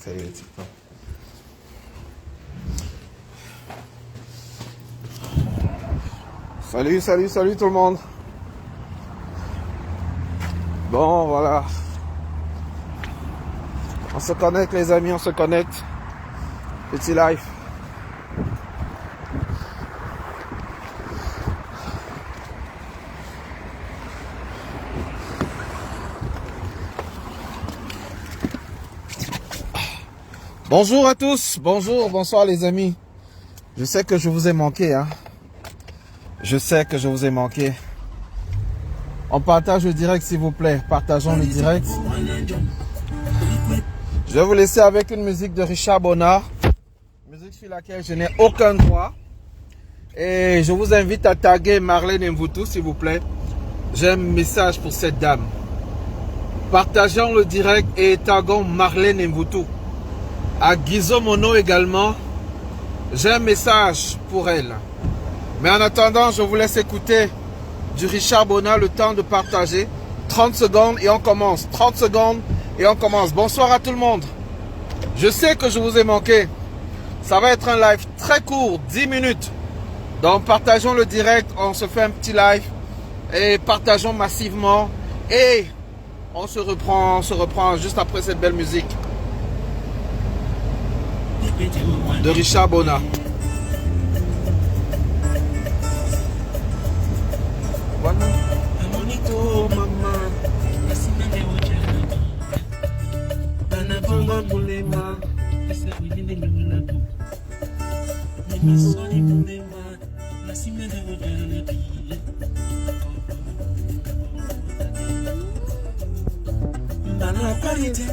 créer TikTok. Salut, salut, salut tout le monde. Bon, voilà. On se connecte les amis, on se connecte. Petit live. Bonjour à tous, bonjour, bonsoir les amis. Je sais que je vous ai manqué, hein. Je sais que je vous ai manqué. On partage le direct s'il vous plaît, partageons le direct. Je vais vous laisser avec une musique de Richard Bonnard. Musique sur laquelle je n'ai aucun droit. Et je vous invite à taguer Marlène Mvutu s'il vous plaît. J'ai un message pour cette dame. Partageons le direct et taguons Marlène Mvutu. À Guizo Mono également, j'ai un message pour elle. Mais en attendant, je vous laisse écouter du Richard Bonnard, le temps de partager. 30 secondes et on commence. 30 secondes et on commence. Bonsoir à tout le monde. Je sais que je vous ai manqué. Ça va être un live très court, 10 minutes. Donc partageons le direct, on se fait un petit live. Et partageons massivement. Et on se reprend juste après cette belle musique de Richard Bonnard.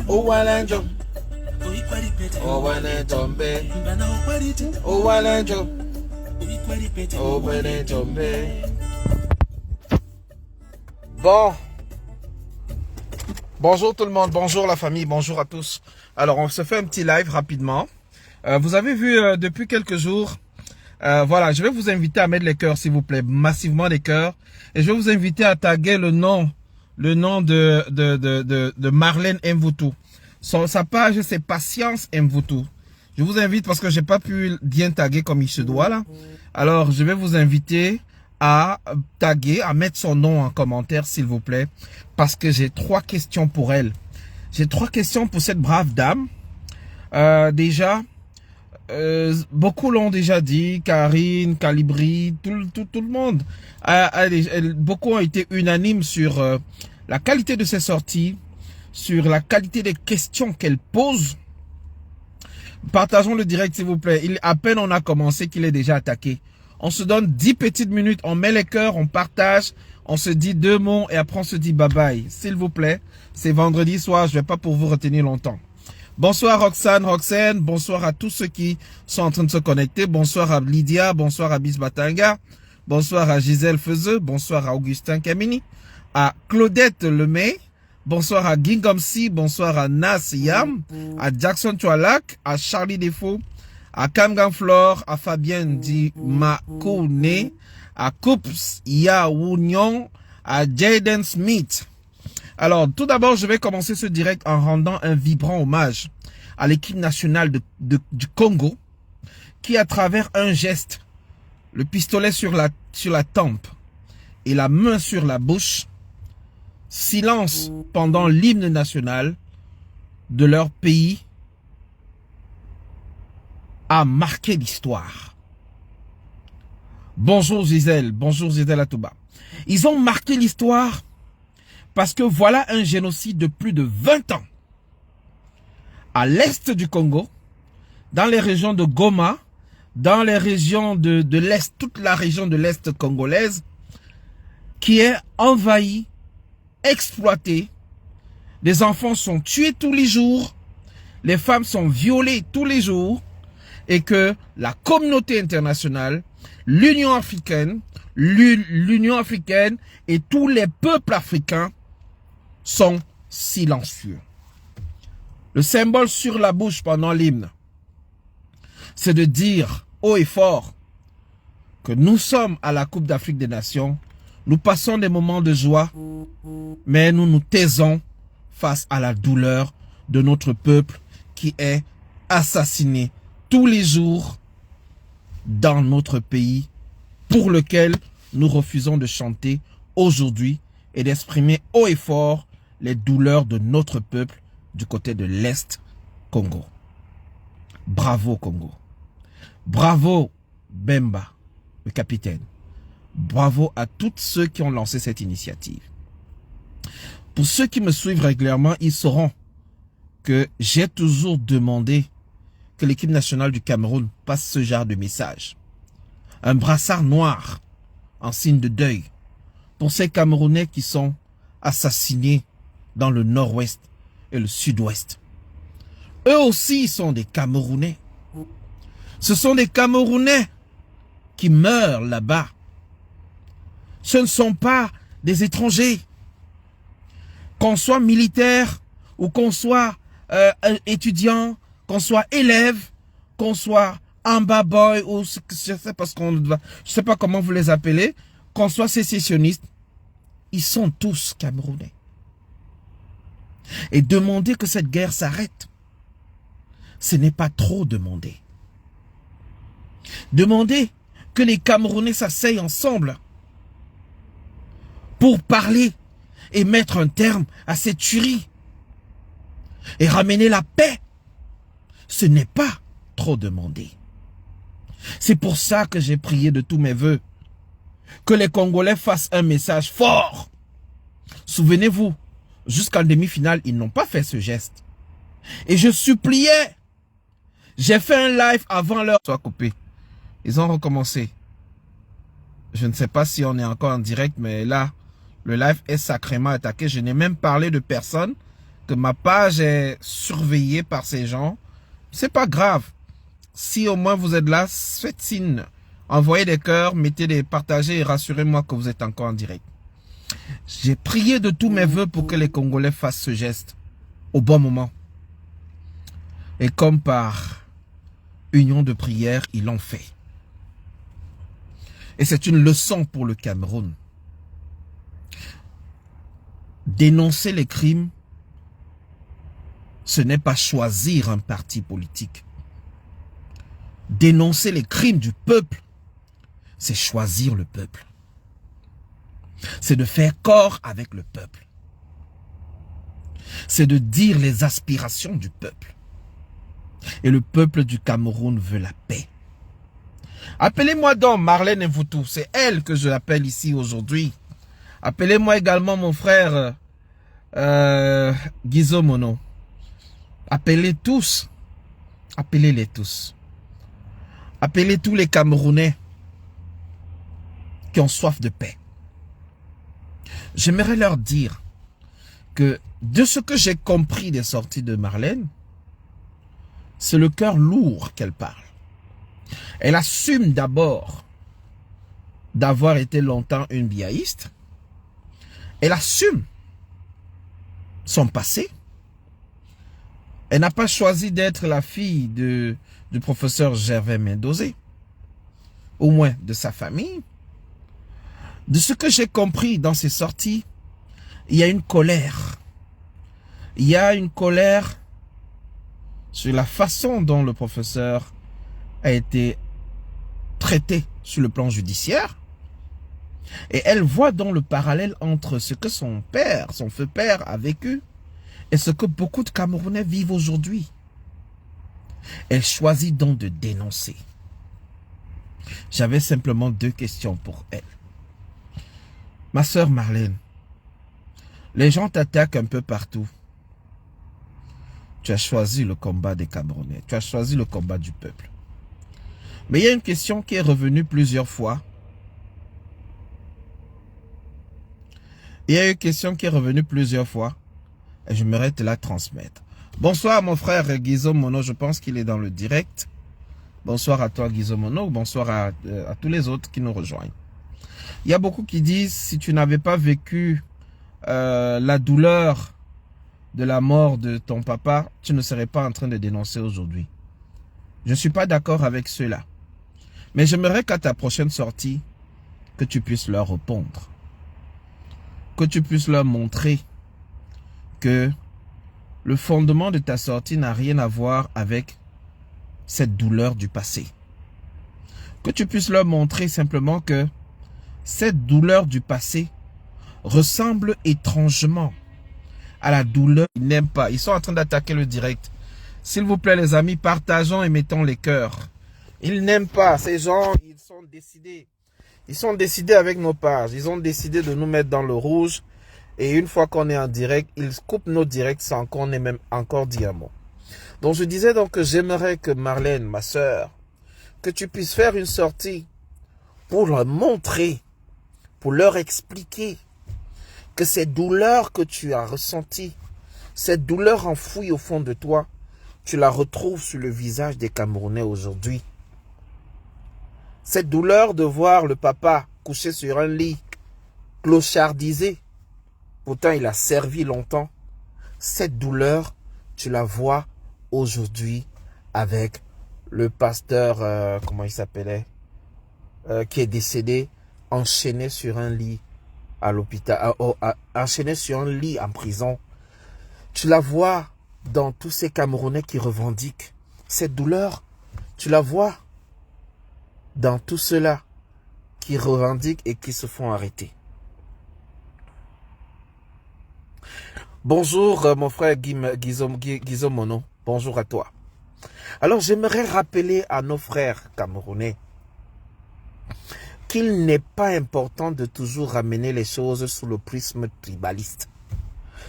Oh walenjo, oh walenjo, oh walenjo, oh walenjo. Bon, bonjour tout le monde, bonjour la famille, bonjour à tous. Alors on se fait un petit live rapidement. Vous avez vu depuis quelques jours, voilà, je vais vous inviter à mettre les cœurs s'il vous plaît, massivement les cœurs. Et je vais vous inviter à taguer le nom de Marlène Mvutu. Sa page c'est Patience Mvutu. Je vous invite parce que j'ai pas pu bien taguer comme il se doit là. Alors je vais vous inviter à taguer, à mettre son nom en commentaire s'il vous plaît. Parce que j'ai 3 questions pour elle. J'ai 3 questions pour cette brave dame. Déjà, beaucoup l'ont déjà dit, Karine, Calibri, tout le monde. Beaucoup ont été unanimes sur la qualité de ses sorties, sur la qualité des questions qu'elle pose. Partageons le direct s'il vous plaît. À peine on a commencé qu'il est déjà attaqué. On se donne 10 petites minutes, on met les cœurs, on partage, on se dit 2 mots et après on se dit bye bye. S'il vous plaît, c'est vendredi soir, je vais pas pour vous retenir longtemps. Bonsoir Roxane, bonsoir à tous ceux qui sont en train de se connecter. Bonsoir à Lydia, bonsoir à Bisbatanga, bonsoir à Gisèle Feuzeux, bonsoir à Augustin Kamini, à Claudette Lemay, bonsoir à Gingomsi, bonsoir à Nas Yam, à Jackson Tualak, à Charlie Defo, à Kamgan Flore, à Fabienne Di Makone, à Coups Yaounion, à Jaden Smith. Alors, tout d'abord, je vais commencer ce direct en rendant un vibrant hommage à l'équipe nationale du Congo, qui, à travers un geste, le pistolet sur la tempe et la main sur la bouche, silence pendant l'hymne national de leur pays, a marqué l'histoire. Bonjour Gisèle Atouba. Ils ont marqué l'histoire parce que voilà un génocide de plus de 20 ans. À l'est du Congo, dans les régions de Goma, dans les régions de l'est, toute la région de l'est congolaise, qui est envahie, exploitée. Les enfants sont tués tous les jours, les femmes sont violées tous les jours, et que la communauté internationale, l'Union africaine et tous les peuples africains sont silencieux. Le symbole sur la bouche pendant l'hymne, c'est de dire haut et fort que nous sommes à la Coupe d'Afrique des Nations, nous passons des moments de joie, mais nous nous taisons face à la douleur de notre peuple qui est assassiné tous les jours dans notre pays, pour lequel nous refusons de chanter aujourd'hui et d'exprimer haut et fort les douleurs de notre peuple du côté de l'Est Congo. Bravo Congo. Bravo Bemba, le capitaine. Bravo à tous ceux qui ont lancé cette initiative. Pour ceux qui me suivent régulièrement, ils sauront que j'ai toujours demandé que l'équipe nationale du Cameroun passe ce genre de message. Un brassard noir en signe de deuil pour ces Camerounais qui sont assassinés dans le nord-ouest et le sud-ouest. Eux aussi sont des Camerounais. Ce sont des Camerounais qui meurent là-bas. Ce ne sont pas des étrangers. Qu'on soit militaire ou qu'on soit étudiant, qu'on soit élève, qu'on soit amba boy ou je sais pas comment vous les appelez, qu'on soit sécessionniste, ils sont tous Camerounais. Et demander que cette guerre s'arrête, ce n'est pas trop demander. Demander que les Camerounais s'asseyent ensemble pour parler et mettre un terme à cette tuerie et ramener la paix, ce n'est pas trop demander. C'est pour ça que j'ai prié de tous mes voeux que les Congolais fassent un message fort. Souvenez-vous, jusqu'en demi-finale, ils n'ont pas fait ce geste. Et je suppliais. J'ai fait un live avant l'heure soit coupé. Ils ont recommencé. Je ne sais pas si on est encore en direct, mais là, le live est sacrément attaqué. Je n'ai même parlé de personne, que ma page est surveillée par ces gens. C'est pas grave. Si au moins vous êtes là, faites signe. Envoyez des cœurs, mettez des partagez et rassurez-moi que vous êtes encore en direct. J'ai prié de tous mes voeux pour que les Congolais fassent ce geste au bon moment. Et comme par union de prière, ils l'ont fait. Et c'est une leçon pour le Cameroun. Dénoncer les crimes, ce n'est pas choisir un parti politique. Dénoncer les crimes du peuple, c'est choisir le peuple. C'est de faire corps avec le peuple. C'est de dire les aspirations du peuple. Et le peuple du Cameroun veut la paix. Appelez-moi donc Marlène Mvutu, c'est elle que je l'appelle ici aujourd'hui. Appelez-moi également mon frère Guizot Mono. Appelez tous. Appelez-les tous. Appelez tous les Camerounais qui ont soif de paix. J'aimerais leur dire que de ce que j'ai compris des sorties de Marlène, c'est le cœur lourd qu'elle parle. Elle assume d'abord d'avoir été longtemps une biaïste. Elle assume son passé. Elle n'a pas choisi d'être la fille du professeur Gervais Mendozé, au moins de sa famille. De ce que j'ai compris dans ces sorties, il y a une colère. Il y a une colère sur la façon dont le professeur a été traité sur le plan judiciaire. Et elle voit donc le parallèle entre ce que son père, son feu père a vécu et ce que beaucoup de Camerounais vivent aujourd'hui. Elle choisit donc de dénoncer. J'avais simplement deux questions pour elle. Ma sœur Marlène, les gens t'attaquent un peu partout. Tu as choisi le combat des Camerounais. Tu as choisi le combat du peuple. Mais il y a une question qui est revenue plusieurs fois. Il y a une question qui est revenue plusieurs fois. Et j'aimerais te la transmettre. Bonsoir mon frère Guizot Mono. Je pense qu'il est dans le direct. Bonsoir à toi Guizot Mono. Bonsoir à tous les autres qui nous rejoignent. Il y a beaucoup qui disent, si tu n'avais pas vécu la douleur de la mort de ton papa, tu ne serais pas en train de dénoncer aujourd'hui. Je ne suis pas d'accord avec cela. Mais j'aimerais qu'à ta prochaine sortie, que tu puisses leur répondre. Que tu puisses leur montrer que le fondement de ta sortie n'a rien à voir avec cette douleur du passé. Que tu puisses leur montrer simplement que cette douleur du passé ressemble étrangement à la douleur qu'ils n'aiment pas. Ils sont en train d'attaquer le direct. S'il vous plaît les amis, partageons et mettons les cœurs. Ils n'aiment pas. Ces gens, ils sont décidés. Ils sont décidés avec nos pages. Ils ont décidé de nous mettre dans le rouge. Et une fois qu'on est en direct, ils coupent nos directs sans qu'on ait même encore dit un mot. Donc je disais donc que j'aimerais que Marlène, ma sœur, que tu puisses faire une sortie pour leur montrer, pour leur expliquer que cette douleur que tu as ressentie, cette douleur enfouie au fond de toi, tu la retrouves sur le visage des Camerounais aujourd'hui. Cette douleur de voir le papa couché sur un lit, clochardisé, pourtant il a servi longtemps. Cette douleur, tu la vois aujourd'hui avec le pasteur, comment il s'appelait, qui est décédé, enchaîné sur un lit à l'hôpital, enchaîné sur un lit en prison. Tu la vois dans tous ces Camerounais qui revendiquent cette douleur. Tu la vois dans tous ceux-là qui revendiquent et qui se font arrêter. Bonjour mon frère Guizom Mono, bonjour à toi. Alors j'aimerais rappeler à nos frères camerounais qu'il n'est pas important de toujours ramener les choses sous le prisme tribaliste.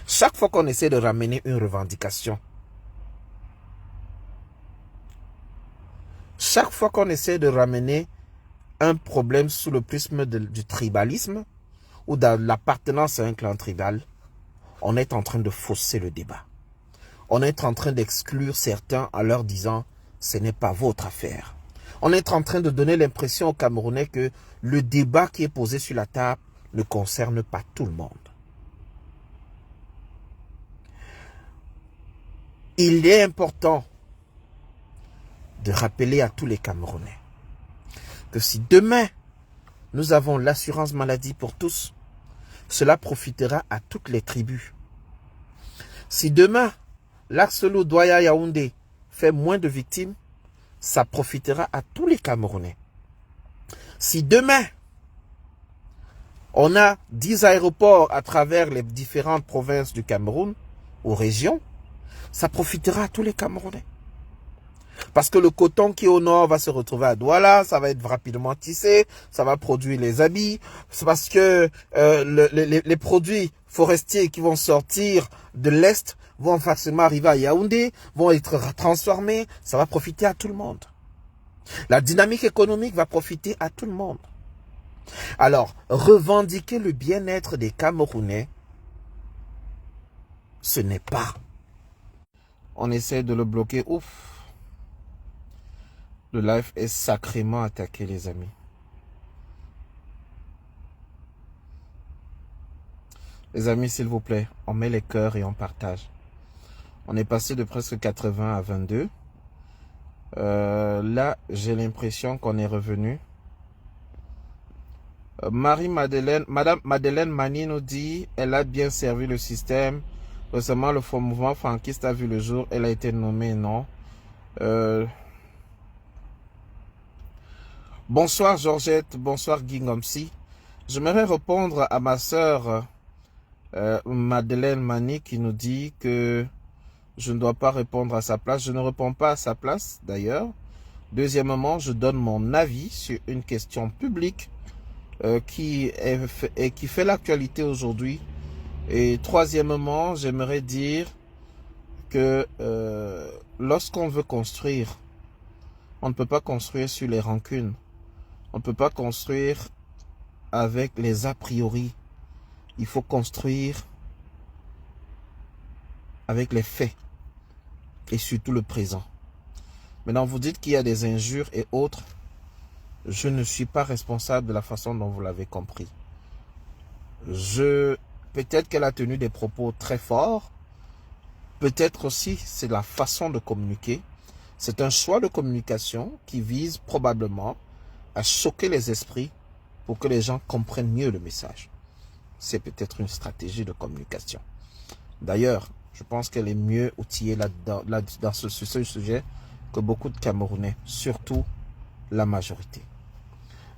Chaque fois qu'on essaie de ramener une revendication, chaque fois qu'on essaie de ramener un problème sous le prisme du tribalisme ou de l'appartenance à un clan tribal, on est en train de fausser le débat. On est en train d'exclure certains en leur disant « ce n'est pas votre affaire ». On est en train de donner l'impression aux Camerounais que le débat qui est posé sur la table ne concerne pas tout le monde. Il est important de rappeler à tous les Camerounais que si demain nous avons l'assurance maladie pour tous, cela profitera à toutes les tribus. Si demain l'Axelou Douaya Yaoundé fait moins de victimes, ça profitera à tous les Camerounais. Si demain on a 10 aéroports à travers les différentes provinces du Cameroun ou régions, ça profitera à tous les Camerounais. Parce que le coton qui est au nord va se retrouver à Douala, ça va être rapidement tissé, ça va produire les habits. C'est parce que les produits forestiers qui vont sortir de l'Est vont facilement arriver à Yaoundé, vont être transformés, ça va profiter à tout le monde. La dynamique économique va profiter à tout le monde. Alors, revendiquer le bien-être des Camerounais, ce n'est pas. On essaie de le bloquer. Ouf. Le live est sacrément attaqué, les amis. Les amis, s'il vous plaît, on met les cœurs et on partage. On est passé de presque 80 à 22. Là, j'ai l'impression qu'on est revenu. Madame Madeleine Mani nous dit, elle a bien servi le système. Récemment, le mouvement franquiste a vu le jour. Elle a été nommée, non. Bonsoir Georgette, bonsoir Guingomsi. J'aimerais répondre à ma sœur Madeleine Mani qui nous dit que je ne dois pas répondre à sa place. Je ne réponds pas à sa place d'ailleurs. Deuxièmement, je donne mon avis sur une question publique qui fait l'actualité aujourd'hui. Et troisièmement, j'aimerais dire que lorsqu'on veut construire, on ne peut pas construire sur les rancunes. On ne peut pas construire avec les a priori. Il faut construire avec les faits et surtout le présent. Maintenant, vous dites qu'il y a des injures et autres. Je ne suis pas responsable de la façon dont vous l'avez compris. Peut-être qu'elle a tenu des propos très forts. Peut-être aussi c'est la façon de communiquer. C'est un choix de communication qui vise probablement à choquer les esprits pour que les gens comprennent mieux le message. C'est peut-être une stratégie de communication. D'ailleurs, Je pense qu'elle est mieux outillée là, sur ce sujet que beaucoup de Camerounais, surtout la majorité.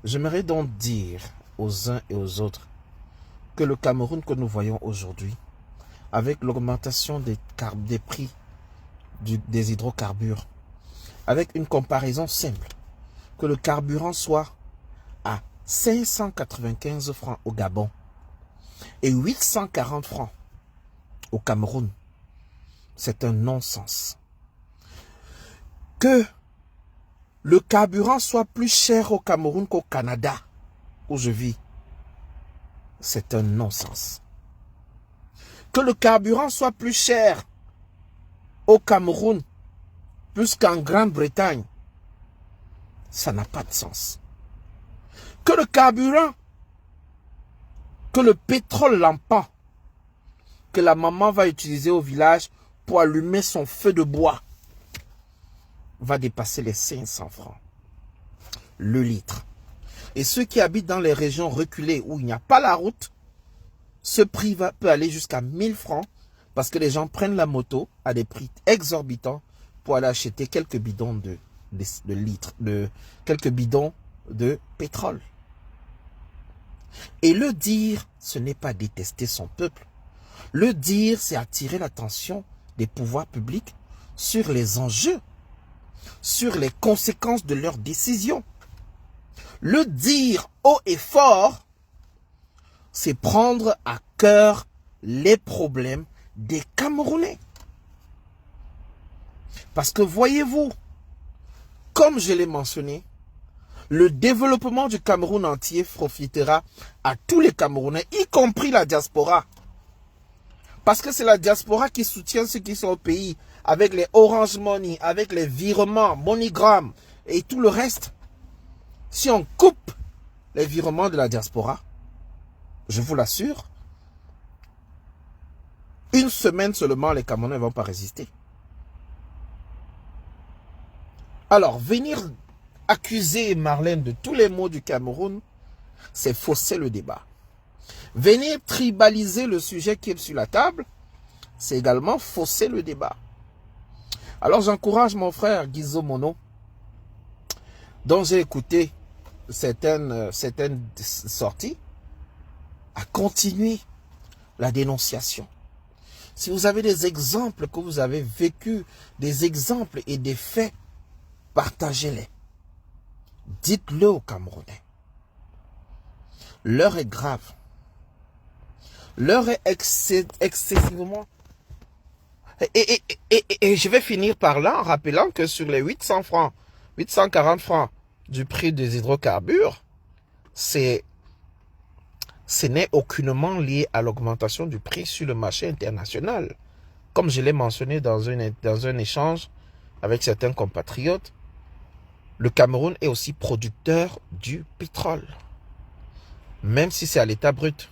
J'aimerais donc dire aux uns et aux autres que le Cameroun que nous voyons aujourd'hui, avec l'augmentation des prix des hydrocarbures, avec une comparaison simple, que le carburant soit à 595 francs au Gabon et 840 francs au Cameroun, c'est un non-sens. Que le carburant soit plus cher au Cameroun qu'au Canada, où je vis, c'est un non-sens. Que le carburant soit plus cher au Cameroun, plus qu'en Grande-Bretagne, ça n'a pas de sens. Que le carburant, que le pétrole lampant que la maman va utiliser au village pour allumer son feu de bois va dépasser les 500 francs le litre. Et ceux qui habitent dans les régions reculées où il n'y a pas la route, ce prix peut aller jusqu'à 1000 francs parce que les gens prennent la moto à des prix exorbitants pour aller acheter quelques bidons quelques bidons de pétrole. Et le dire, ce n'est pas détester son peuple. Le dire, c'est attirer l'attention des pouvoirs publics sur les enjeux, sur les conséquences de leurs décisions. Le dire haut et fort, c'est prendre à cœur les problèmes des Camerounais. Parce que voyez-vous, comme je l'ai mentionné, le développement du Cameroun entier profitera à tous les Camerounais, y compris la diaspora. Parce que c'est la diaspora qui soutient ceux qui sont au pays, avec les Orange Money, avec les virements, MoneyGram et tout le reste. Si on coupe les virements de la diaspora, je vous l'assure, une semaine seulement, les Camerounais ne vont pas résister. Alors, venir accuser Marlène de tous les maux du Cameroun, c'est fausser le débat. Venir tribaliser le sujet qui est sur la table, c'est également fausser le débat. Alors, j'encourage mon frère Guizot Mono, dont j'ai écouté certaines sorties, à continuer la dénonciation. Si vous avez des exemples que vous avez vécus, des exemples et des faits, partagez-les. Dites-le aux Camerounais. L'heure est grave. L'heure est excessivement... Et je vais finir par là en rappelant que sur les 800 francs, 840 francs du prix des hydrocarbures, ce n'est aucunement lié à l'augmentation du prix sur le marché international. Comme je l'ai mentionné dans un échange avec certains compatriotes, le Cameroun est aussi producteur du pétrole, même si c'est à l'état brut.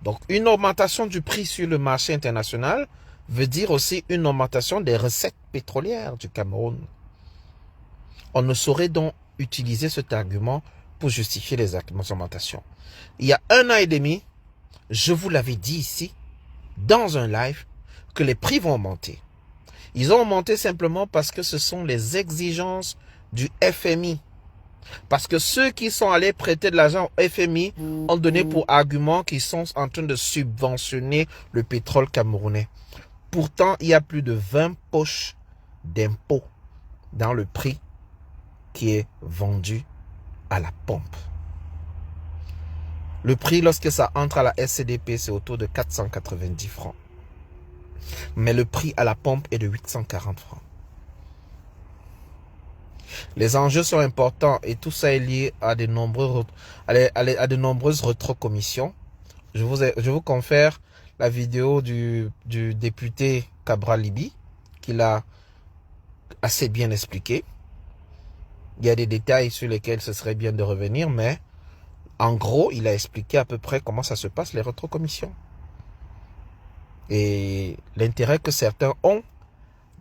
Donc, une augmentation du prix sur le marché international veut dire aussi une augmentation des recettes pétrolières du Cameroun. On ne saurait donc utiliser cet argument pour justifier les augmentations. Il y a 1 an et demi, je vous l'avais dit ici, dans un live, que les prix vont augmenter. Ils ont augmenté simplement parce que ce sont les exigences du FMI. Parce que ceux qui sont allés prêter de l'argent au FMI ont donné pour argument qu'ils sont en train de subventionner le pétrole camerounais. Pourtant, il y a plus de 20 poches d'impôts dans le prix qui est vendu à la pompe. Le prix, lorsque ça entre à la SCDP, c'est autour de 490 francs. Mais le prix à la pompe est de 840 francs. Les enjeux sont importants et tout ça est lié à de nombreuses rétrocommissions. Je vous confère la vidéo du député Cabral Libi, qui l'a assez bien expliqué. Il y a des détails sur lesquels ce serait bien de revenir, mais en gros, il a expliqué à peu près comment ça se passe, les rétrocommissions. Et l'intérêt que certains ont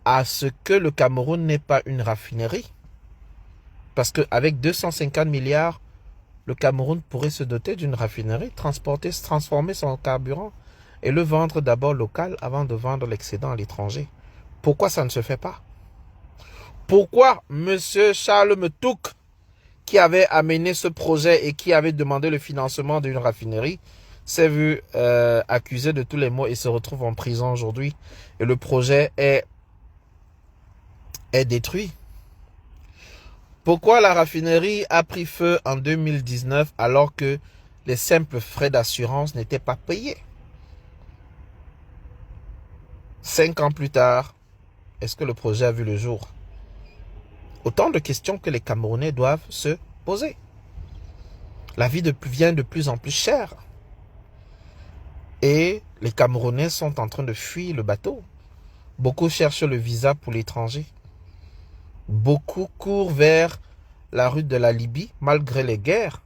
à ce que le Cameroun n'ait pas une raffinerie. Parce qu'avec 250 milliards, le Cameroun pourrait se doter d'une raffinerie, transformer son carburant et le vendre d'abord local avant de vendre l'excédent à l'étranger. Pourquoi ça ne se fait pas? Pourquoi M. Charles Metouk, qui avait amené ce projet et qui avait demandé le financement d'une raffinerie, s'est vu accusé de tous les maux et se retrouve en prison aujourd'hui et le projet est détruit? Pourquoi la raffinerie a pris feu en 2019 alors que les simples frais d'assurance n'étaient pas payés? 5 ans plus tard, est-ce que le projet a vu le jour? Autant de questions que les Camerounais doivent se poser. La vie devient de plus en plus chère. Et les Camerounais sont en train de fuir le bateau. Beaucoup cherchent le visa pour l'étranger. Beaucoup courent vers la rue de la Libye malgré les guerres.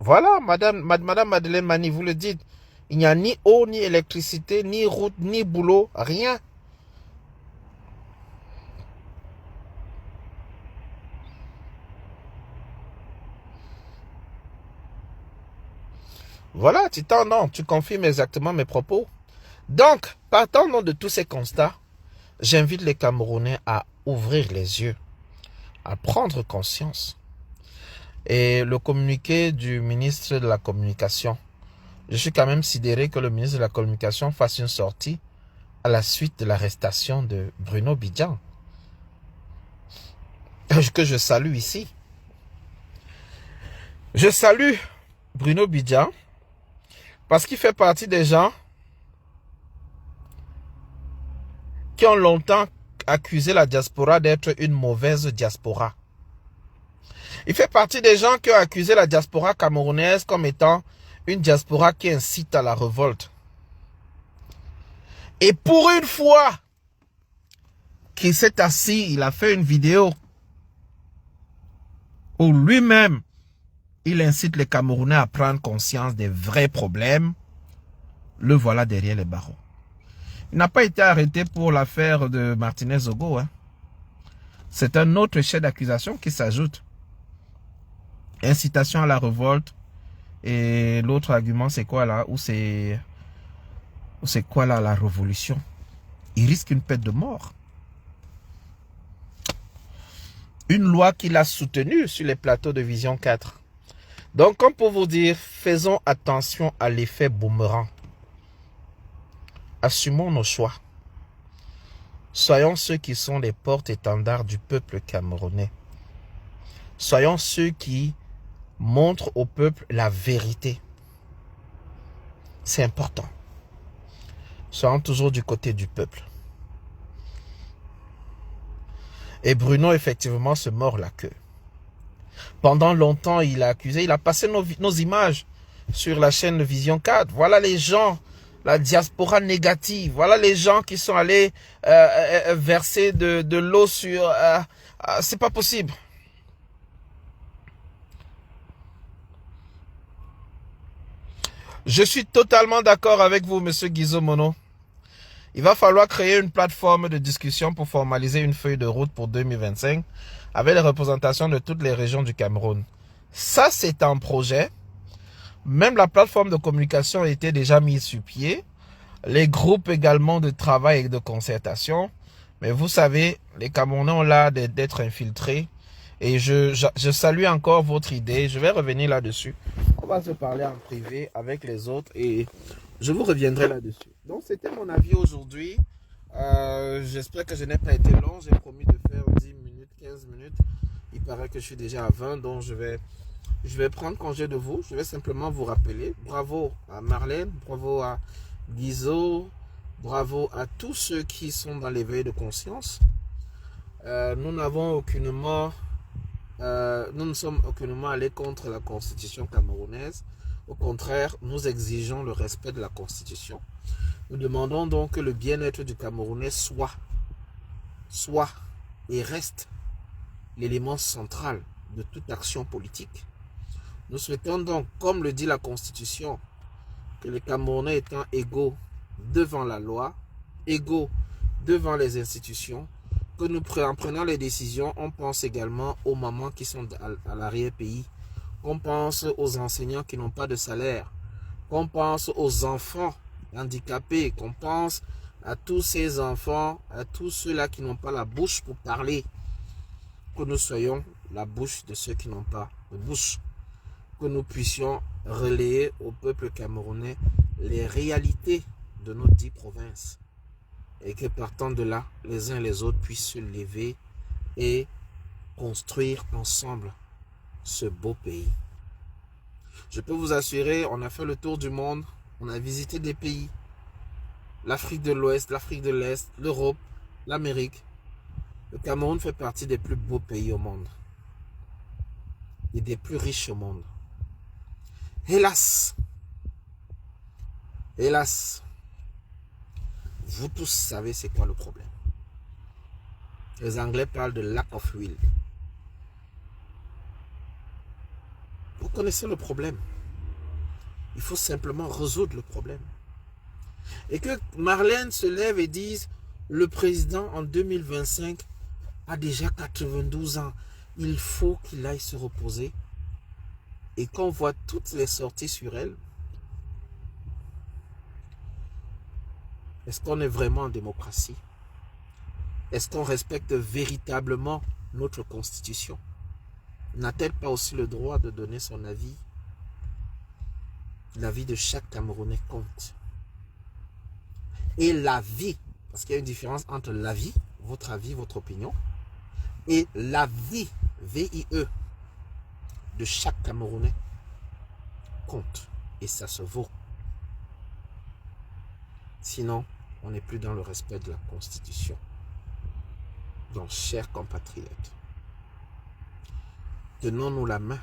Voilà, Madame Madeleine Mani, vous le dites. Il n'y a ni eau, ni électricité, ni route, ni boulot, rien. Voilà, Titan, non, tu confirmes exactement mes propos. Donc, partant donc de tous ces constats, j'invite les Camerounais à ouvrir les yeux, à prendre conscience. Et le communiqué du ministre de la Communication, je suis quand même sidéré que le ministre de la Communication fasse une sortie à la suite de l'arrestation de Bruno Bidjan, que je salue ici. Je salue Bruno Bidjan parce qu'il fait partie des gens qui ont longtemps accusé la diaspora d'être une mauvaise diaspora. Il fait partie des gens qui ont accusé la diaspora camerounaise comme étant une diaspora qui incite à la révolte. Et pour une fois qu'il s'est assis, il a fait une vidéo où lui-même, il incite les Camerounais à prendre conscience des vrais problèmes. Le voilà derrière les barreaux. Il n'a pas été arrêté pour l'affaire de Martinez Ogo. Hein. C'est un autre chef d'accusation qui s'ajoute. Incitation à la révolte. Et l'autre argument, c'est quoi là? Ou c'est quoi là, la révolution? Il risque une peine de mort. Une loi qu'il a soutenue sur les plateaux de Vision 4. Donc, comme pour vous dire, faisons attention à l'effet boomerang. Assumons nos choix. Soyons ceux qui sont les porte-étendards du peuple camerounais. Soyons ceux qui montrent au peuple la vérité. C'est important. Soyons toujours du côté du peuple. Et Bruno, effectivement, se mord la queue. Pendant longtemps, il a accusé, il a passé nos images sur la chaîne Vision 4. Voilà les gens, la diaspora négative. Voilà les gens qui sont allés verser de l'eau sur... c'est pas possible. Je suis totalement d'accord avec vous, monsieur Guizot Mono. Il va falloir créer une plateforme de discussion pour formaliser une feuille de route pour 2025 avec les représentations de toutes les régions du Cameroun. Ça, c'est un projet. Même la plateforme de communication était déjà mise sur pied. Les groupes également de travail et de concertation. Mais vous savez, les Camerounais ont l'air d'être infiltrés. Et je salue encore votre idée. Je vais revenir là-dessus. On va se parler en privé avec les autres et je vous reviendrai là-dessus. Donc, c'était mon avis aujourd'hui. J'espère que je n'ai pas été long. J'ai promis de faire 10 minutes, 15 minutes. Il paraît que je suis déjà à 20. Donc, je vais prendre congé de vous. Je vais simplement vous rappeler. Bravo à Marlène. Bravo à Guizot. Bravo à tous ceux qui sont dans l'éveil de conscience. Nous n'avons aucunement... nous ne sommes aucunement allés contre la constitution camerounaise. Au contraire, nous exigeons le respect de la constitution. Nous demandons donc que le bien-être du Camerounais soit et reste l'élément central de toute action politique. Nous souhaitons donc, comme le dit la constitution, que les Camerounais étant égaux devant la loi, égaux devant les institutions, que nous en prenant les décisions, on pense également aux mamans qui sont à l'arrière-pays, on pense aux enseignants qui n'ont pas de salaire, qu'on pense aux enfants handicapés, qu'on pense à tous ces enfants, à tous ceux-là qui n'ont pas la bouche pour parler, que nous soyons la bouche de ceux qui n'ont pas de bouche, que nous puissions relayer au peuple camerounais les réalités de nos 10 provinces et que partant de là, les uns et les autres puissent se lever et construire ensemble ce beau pays. Je peux vous assurer, on a fait le tour du monde, on a visité des pays, l'Afrique de l'Ouest, l'Afrique de l'Est, l'Europe, l'Amérique. Le Cameroun fait partie des plus beaux pays au monde et des plus riches au monde. Hélas, vous tous savez c'est quoi le problème. Les Anglais parlent de lack of will. Vous connaissez le problème. Il faut simplement résoudre le problème. Et que Marlène se lève et dise, le président en 2025 a déjà 92 ans. Il faut qu'il aille se reposer. Et qu'on voit toutes les sorties sur elle. Est-ce qu'on est vraiment en démocratie? Est-ce qu'on respecte véritablement notre constitution? N'a-t-elle pas aussi le droit de donner son avis? L'avis de chaque Camerounais compte. Et la vie, parce qu'il y a une différence entre l'avis, votre opinion, et la vie, V-I-E, de chaque Camerounais compte. Et ça se vaut. Sinon, on n'est plus dans le respect de la Constitution. Donc, chers compatriotes, tenons-nous la main.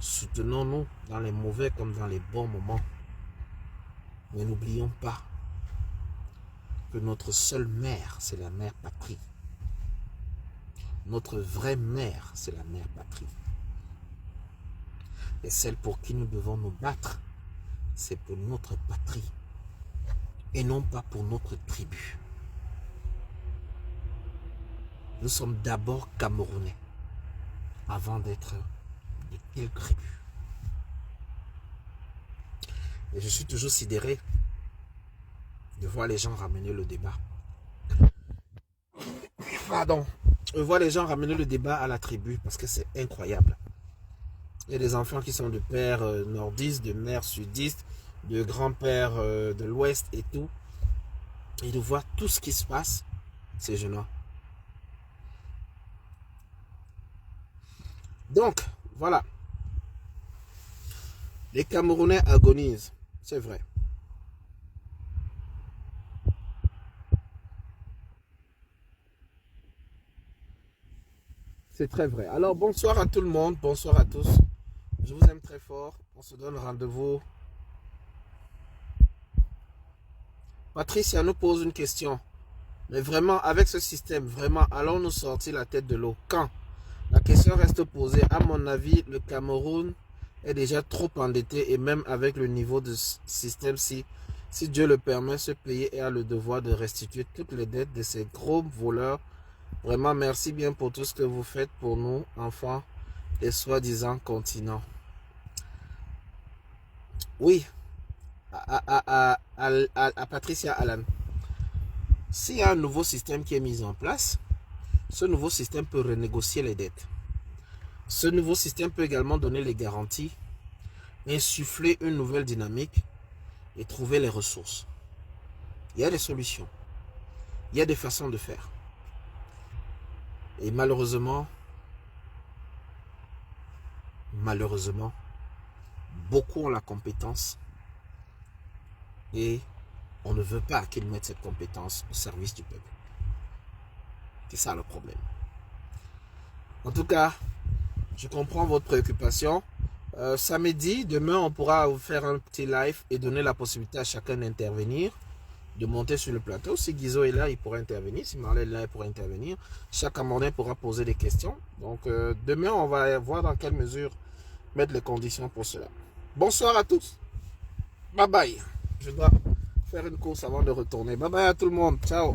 Soutenons-nous dans les mauvais comme dans les bons moments. Mais n'oublions pas que notre seule mère, c'est la mère patrie. Notre vraie mère, c'est la mère patrie. Et celle pour qui nous devons nous battre, c'est pour notre patrie. Et non pas pour notre tribu. Nous sommes d'abord Camerounais, avant d'être de quelle tribu. Et je suis toujours sidéré de voir les gens ramener le débat. Pardon. Je vois les gens ramener le débat à la tribu parce que c'est incroyable. Il y a des enfants qui sont de pères nordistes, de mères sudistes, de grands-pères de l'ouest et tout. Et de voir tout ce qui se passe, c'est gênant. Donc, voilà. Les Camerounais agonisent, c'est vrai. C'est très vrai. Alors, bonsoir à tout le monde, bonsoir à tous. Je vous aime très fort. On se donne rendez-vous. Patricia nous pose une question. Mais vraiment, avec ce système, vraiment, allons-nous sortir la tête de l'eau? Quand? La question reste posée. À mon avis, le Cameroun est déjà trop endetté et même avec le niveau de système, si Dieu le permet, ce pays a le devoir de restituer toutes les dettes de ces gros voleurs. Vraiment, merci bien pour tout ce que vous faites pour nous, enfants des soi-disant continents. Oui, à Patricia Alan. S'il y a un nouveau système qui est mis en place, ce nouveau système peut renégocier les dettes. Ce nouveau système peut également donner les garanties, insuffler une nouvelle dynamique et trouver les ressources. Il y a des solutions. Il y a des façons de faire. Et malheureusement, beaucoup ont la compétence et on ne veut pas qu'ils mettent cette compétence au service du peuple. C'est ça le problème. En tout cas, je comprends votre préoccupation. Samedi, demain, on pourra vous faire un petit live et donner la possibilité à chacun d'intervenir, de monter sur le plateau. Si Guizo est là, il pourra intervenir. Si Marlène est là, il pourra intervenir. Chaque Camerounais pourra poser des questions. Donc, demain, on va voir dans quelle mesure mettre les conditions pour cela. Bonsoir à tous. Bye bye. Je dois faire une course avant de retourner. Bye bye à tout le monde. Ciao.